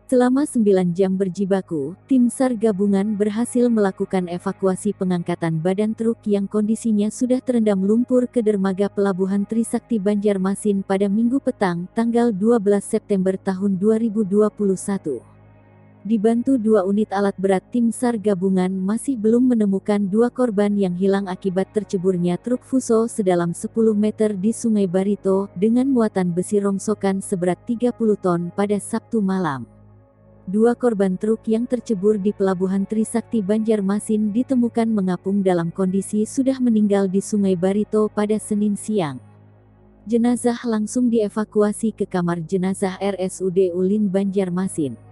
Selama 9 jam berjibaku, tim SAR gabungan berhasil melakukan evakuasi pengangkatan badan truk yang kondisinya sudah terendam lumpur ke dermaga Pelabuhan Trisakti Banjarmasin pada Minggu petang, tanggal 12 September tahun 2021. Dibantu 2 unit alat berat, tim SAR gabungan masih belum menemukan 2 korban yang hilang akibat terceburnya truk Fuso sedalam 10 meter di Sungai Barito dengan muatan besi rongsokan seberat 30 ton pada Sabtu malam. 2 korban truk yang tercebur di Pelabuhan Trisakti Banjarmasin ditemukan mengapung dalam kondisi sudah meninggal di Sungai Barito pada Senin siang. Jenazah langsung dievakuasi ke kamar jenazah RSUD Ulin Banjarmasin.